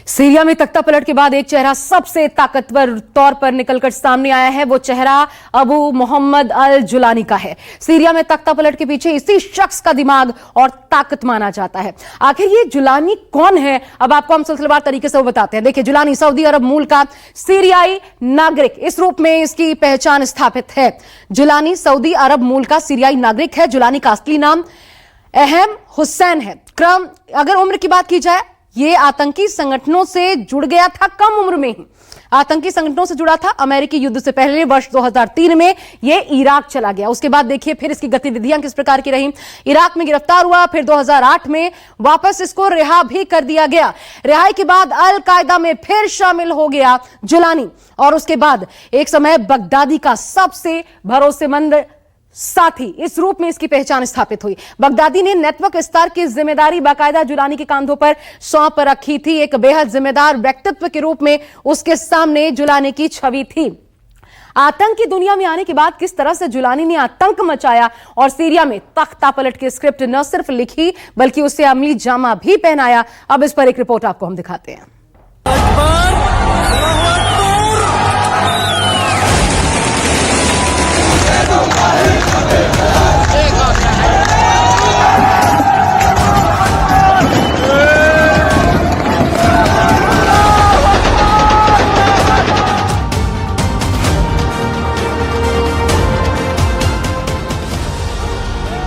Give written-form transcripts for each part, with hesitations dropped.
Syria में तख्तापलट के बाद एक चेहरा सबसे ताकतवर तौर पर निकलकर सामने आया है। वो चेहरा अबू मोहम्मद अल जुलानी का है। सीरिया में तख्तापलट के पीछे इसी शख्स का दिमाग और ताकत माना जाता है। आखिर ये जुलानी कौन है, अब आपको हम सिलसिलेवार तरीके से वो बताते हैं। देखिए, जुलानी सऊदी अरब मूल का सीरियाई नागरिक, इस रूप में इसकी पहचान स्थापित है। जुलानी सऊदी अरब मूल का सीरियाई नागरिक है। जुलानी का असली नाम अहम हुसैन है। क्रम अगर उम्र की बात की जाए, ये आतंकी संगठनों से जुड़ गया था कम उम्र में ही। आतंकी संगठनों से जुड़ा था। अमेरिकी युद्ध से पहले वर्ष 2003 में ये इराक चला गया। उसके बाद देखिए फिर इसकी गतिविधियां किस प्रकार की रही। इराक में गिरफ्तार हुआ, फिर 2008 में वापस इसको रिहा भी कर दिया गया। रिहाई के बाद अल कायदा में फिर शामिल हो गया जुलानी, और उसके बाद एक समय बगदादी का सबसे भरोसेमंद साथी, इस रूप में इसकी पहचान स्थापित हुई। बगदादी ने नेटवर्क विस्तार की जिम्मेदारी बाकायदा जुलानी के कांधों पर सौंप रखी थी। एक बेहद जिम्मेदार व्यक्तित्व के रूप में उसके सामने जुलानी की छवि थी। आतंक की दुनिया में आने के बाद किस तरह से जुलानी ने आतंक मचाया और सीरिया में तख्तापलट की स्क्रिप्ट न सिर्फ लिखी बल्कि उसे अमली जामा भी पहनाया, अब इस पर एक रिपोर्ट आपको हम दिखाते हैं।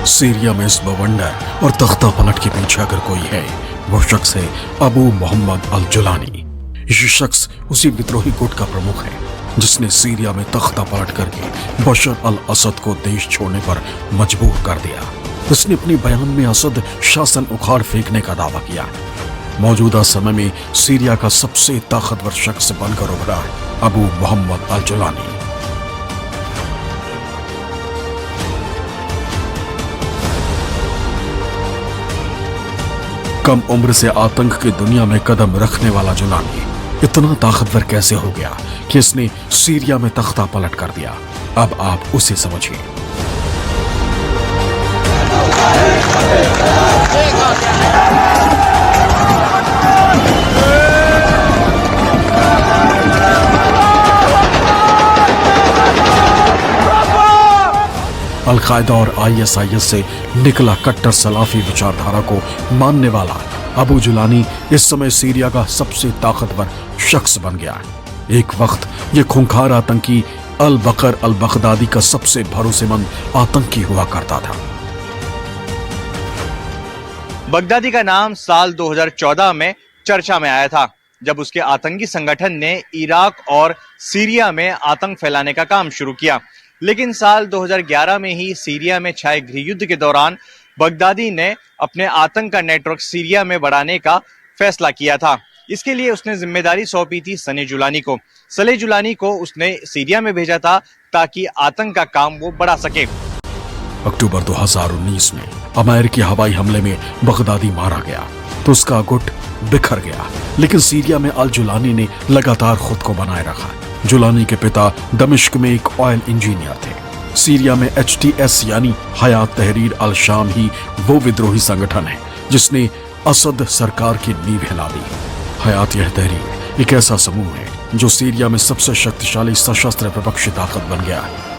सीरिया में इस बवंडर और तख्तापलट के पीछे अगर कोई है, वो शख्स है अबू मोहम्मद अल जुलानी। ये शख्स उसी विद्रोही गुट का प्रमुख है जिसने सीरिया में तख्तापलट करके बशर अल असद को देश छोड़ने पर मजबूर कर दिया। उसने अपने बयान में असद शासन उखाड़ फेंकने का दावा किया। मौजूदा समय में सीरिया का सबसे ताकतवर शख्स बनकर उभरा अबू मोहम्मद अल जुलानी। कम उम्र से आतंक की दुनिया में कदम रखने वाला जुलानी इतना ताकतवर कैसे हो गया कि इसने सीरिया में तख्ता पलट कर दिया? अब आप उसे समझिए। अल कायदा और ISIS से निकला कट्टर सलाफी विचारधारा को मानने वाला अबू जुलानी इस समय सीरिया का सबसे ताकतवर शख्स बन गया। एक वक्त ये खूंखार आतंकी अल बकर अल बगदादी का सबसे भरोसेमंद आतंकी हुआ करता था। बगदादी का नाम साल 2014 में चर्चा में आया था, जब उसके आतंकी संगठन ने इराक और सीरिया में आतंक फैलाने का काम शुरू किया। लेकिन साल 2011 में ही सीरिया में छाए गृह युद्ध के दौरान बगदादी ने अपने आतंक का नेटवर्क सीरिया में बढ़ाने का फैसला किया था। इसके लिए उसने जिम्मेदारी सौंपी थी सनी जुलानी को। सले जुलानी को उसने सीरिया में भेजा था ताकि आतंक का काम वो बढ़ा सके। अक्टूबर 2019 में अमेरिकी हवाई हमले में बगदादी मारा गया तो उसका गुट बिखर गया, लेकिन सीरिया में अल जुलानी ने लगातार खुद को बनाए रखा। जुलानी के पिता दमिश्क में एक ऑयल इंजीनियर थे। सीरिया में HTS यानी हयात तहरीर अल शाम ही वो विद्रोही संगठन है जिसने असद सरकार की नींव हिला दी। हयात यह तहरीर एक ऐसा समूह है जो सीरिया में सबसे शक्तिशाली सशस्त्र विपक्षी ताकत बन गया है।